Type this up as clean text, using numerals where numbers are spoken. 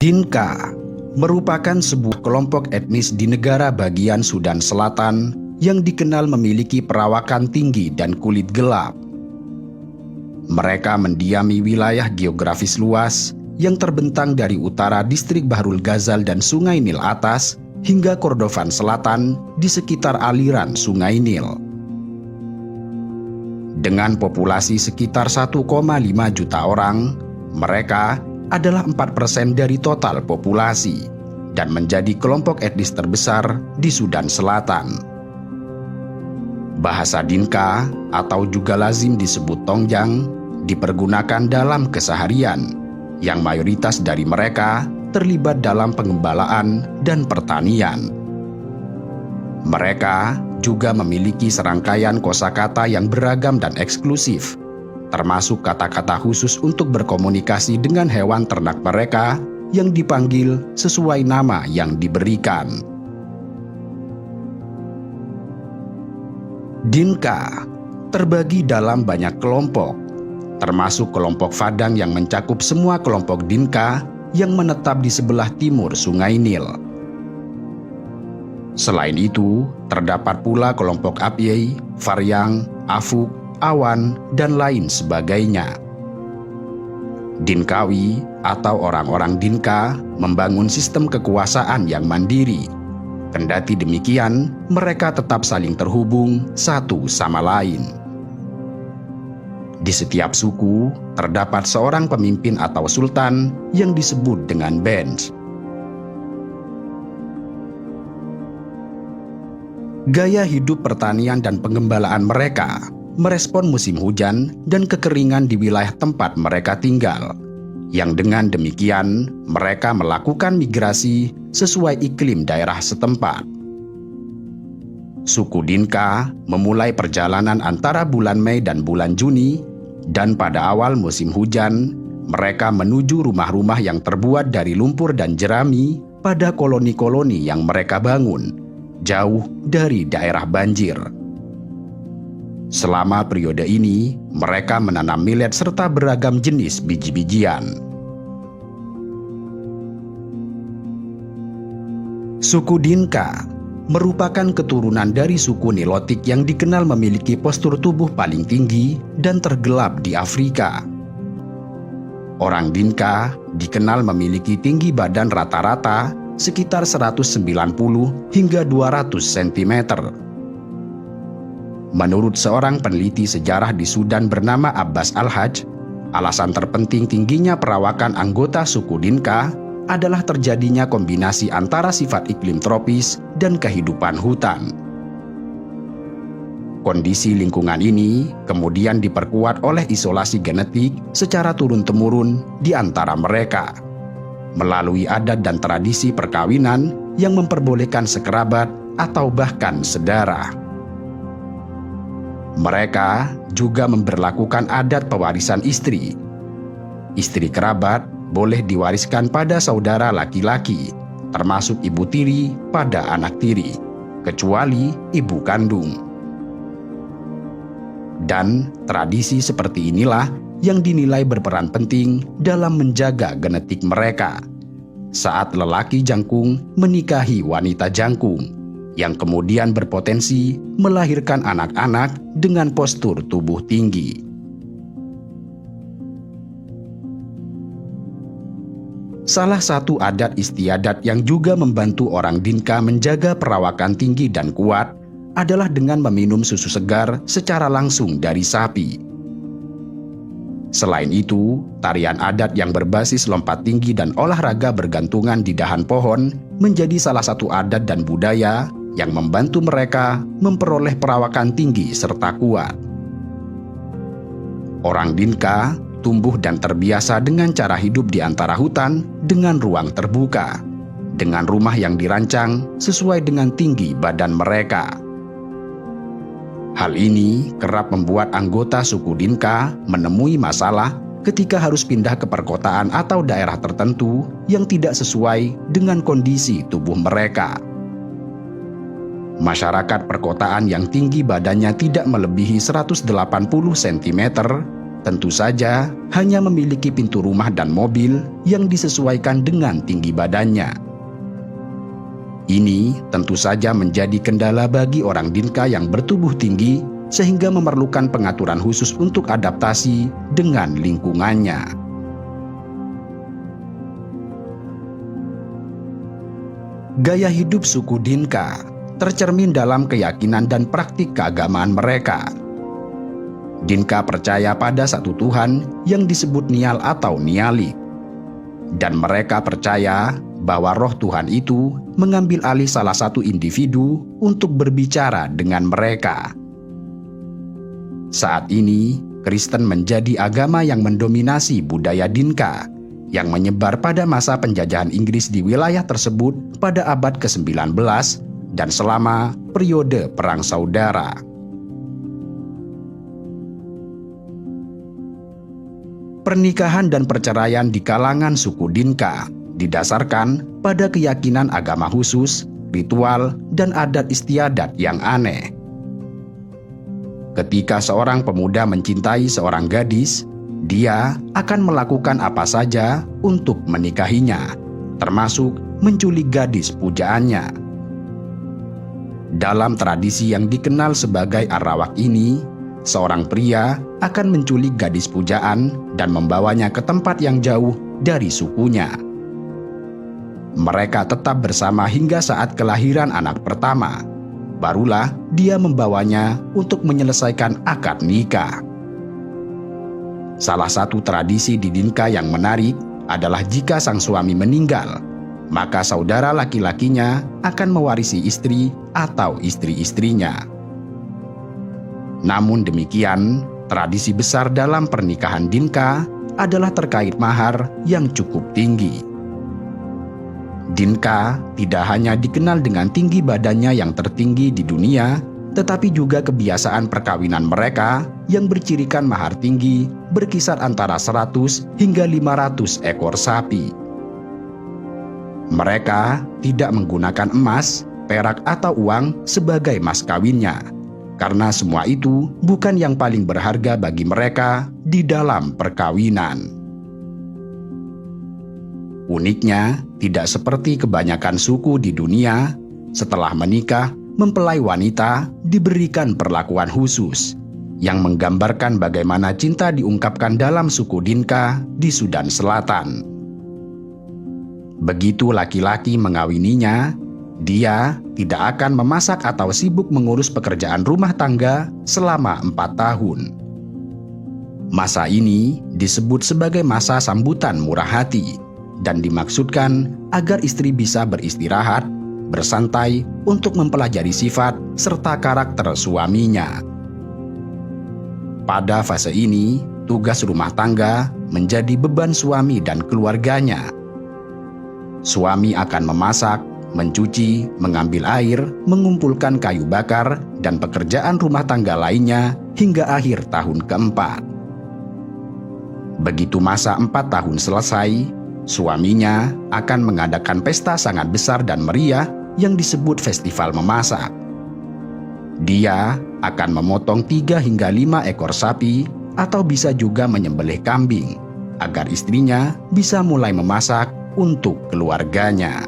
Dinka merupakan sebuah kelompok etnis di negara bagian Sudan Selatan yang dikenal memiliki perawakan tinggi dan kulit gelap. Mereka mendiami wilayah geografis luas yang terbentang dari utara distrik Bahrul Ghazal dan Sungai Nil Atas hingga Kordofan Selatan di sekitar aliran Sungai Nil. Dengan populasi sekitar 1,5 juta orang, mereka adalah 4% dari total populasi dan menjadi kelompok etnis terbesar di Sudan Selatan. Bahasa Dinka atau juga lazim disebut Tongjang dipergunakan dalam keseharian, yang mayoritas dari mereka terlibat dalam pengembalaan dan pertanian. Mereka juga memiliki serangkaian kosakata yang beragam dan eksklusif, termasuk kata-kata khusus untuk berkomunikasi dengan hewan ternak mereka yang dipanggil sesuai nama yang diberikan. Dinka terbagi dalam banyak kelompok, termasuk kelompok Fadang yang mencakup semua kelompok Dinka yang menetap di sebelah timur Sungai Nil. Selain itu, terdapat pula kelompok Abyei, Faryang, Afuk, Awan, dan lain sebagainya. Dinkawi atau orang-orang Dinka membangun sistem kekuasaan yang mandiri. Kendati demikian, mereka tetap saling terhubung satu sama lain. Di setiap suku, terdapat seorang pemimpin atau sultan yang disebut dengan Bench. Gaya hidup pertanian dan pengembalaan mereka merespon musim hujan dan kekeringan di wilayah tempat mereka tinggal, yang dengan demikian mereka melakukan migrasi sesuai iklim daerah setempat. Suku Dinka memulai perjalanan antara bulan Mei dan bulan Juni, dan pada awal musim hujan mereka menuju rumah-rumah yang terbuat dari lumpur dan jerami pada koloni-koloni yang mereka bangun, jauh dari daerah banjir. Selama periode ini, mereka menanam millet serta beragam jenis biji-bijian. Suku Dinka merupakan keturunan dari suku Nilotik yang dikenal memiliki postur tubuh paling tinggi dan tergelap di Afrika. Orang Dinka dikenal memiliki tinggi badan rata-rata sekitar 190 hingga 200 cm. Menurut seorang peneliti sejarah di Sudan bernama Abbas Al-Hajj, alasan terpenting tingginya perawakan anggota suku Dinka adalah terjadinya kombinasi antara sifat iklim tropis dan kehidupan hutan. Kondisi lingkungan ini kemudian diperkuat oleh isolasi genetik secara turun-temurun di antara mereka, melalui adat dan tradisi perkawinan yang memperbolehkan sekerabat atau bahkan sedara. Mereka juga memberlakukan adat pewarisan istri. Istri kerabat boleh diwariskan pada saudara laki-laki, termasuk ibu tiri pada anak tiri, kecuali ibu kandung. Dan tradisi seperti inilah yang dinilai berperan penting dalam menjaga genetik mereka saat lelaki jangkung menikahi wanita jangkung, yang kemudian berpotensi melahirkan anak-anak dengan postur tubuh tinggi. Salah satu adat istiadat yang juga membantu orang Dinka menjaga perawakan tinggi dan kuat adalah dengan meminum susu segar secara langsung dari sapi. Selain itu, tarian adat yang berbasis lompat tinggi dan olahraga bergantungan di dahan pohon menjadi salah satu adat dan budaya yang membantu mereka memperoleh perawakan tinggi serta kuat. Orang Dinka tumbuh dan terbiasa dengan cara hidup di antara hutan dengan ruang terbuka, dengan rumah yang dirancang sesuai dengan tinggi badan mereka. Hal ini kerap membuat anggota suku Dinka menemui masalah ketika harus pindah ke perkotaan atau daerah tertentu yang tidak sesuai dengan kondisi tubuh mereka. Masyarakat perkotaan yang tinggi badannya tidak melebihi 180 cm tentu saja hanya memiliki pintu rumah dan mobil yang disesuaikan dengan tinggi badannya. Ini tentu saja menjadi kendala bagi orang Dinka yang bertubuh tinggi sehingga memerlukan pengaturan khusus untuk adaptasi dengan lingkungannya. Gaya hidup suku Dinka tercermin dalam keyakinan dan praktik keagamaan mereka. Dinka percaya pada satu Tuhan yang disebut Nial atau Nialik. Dan mereka percaya bahwa roh Tuhan itu mengambil alih salah satu individu untuk berbicara dengan mereka. Saat ini, Kristen menjadi agama yang mendominasi budaya Dinka, yang menyebar pada masa penjajahan Inggris di wilayah tersebut pada abad ke-19 dan selama periode Perang Saudara. Pernikahan dan perceraian di kalangan suku Dinka didasarkan pada keyakinan agama khusus, ritual, dan adat istiadat yang aneh. Ketika seorang pemuda mencintai seorang gadis, dia akan melakukan apa saja untuk menikahinya, termasuk menculik gadis pujaannya. Dalam tradisi yang dikenal sebagai Arawak ini, seorang pria akan menculik gadis pujaan dan membawanya ke tempat yang jauh dari sukunya. Mereka tetap bersama hingga saat kelahiran anak pertama. Barulah dia membawanya untuk menyelesaikan akad nikah. Salah satu tradisi di Dinka yang menarik adalah jika sang suami meninggal, maka saudara laki-lakinya akan mewarisi istri atau istri-istrinya. Namun demikian, tradisi besar dalam pernikahan Dinka adalah terkait mahar yang cukup tinggi. Dinka tidak hanya dikenal dengan tinggi badannya yang tertinggi di dunia, tetapi juga kebiasaan perkawinan mereka yang bercirikan mahar tinggi berkisar antara 100 hingga 500 ekor sapi. Mereka tidak menggunakan emas, perak atau uang sebagai mas kawinnya, karena semua itu bukan yang paling berharga bagi mereka di dalam perkawinan. Uniknya, tidak seperti kebanyakan suku di dunia, setelah menikah, mempelai wanita diberikan perlakuan khusus yang menggambarkan bagaimana cinta diungkapkan dalam suku Dinka di Sudan Selatan. Begitu laki-laki mengawininya, dia tidak akan memasak atau sibuk mengurus pekerjaan rumah tangga selama 4 tahun. Masa ini disebut sebagai masa sambutan murah hati dan dimaksudkan agar istri bisa beristirahat, bersantai untuk mempelajari sifat serta karakter suaminya. Pada fase ini, tugas rumah tangga menjadi beban suami dan keluarganya. Suami akan memasak, mencuci, mengambil air, mengumpulkan kayu bakar, dan pekerjaan rumah tangga lainnya hingga akhir tahun keempat. Begitu masa 4 tahun selesai, suaminya akan mengadakan pesta sangat besar dan meriah yang disebut festival memasak. Dia akan memotong 3 hingga 5 ekor sapi atau bisa juga menyembelih kambing agar istrinya bisa mulai memasak untuk keluarganya.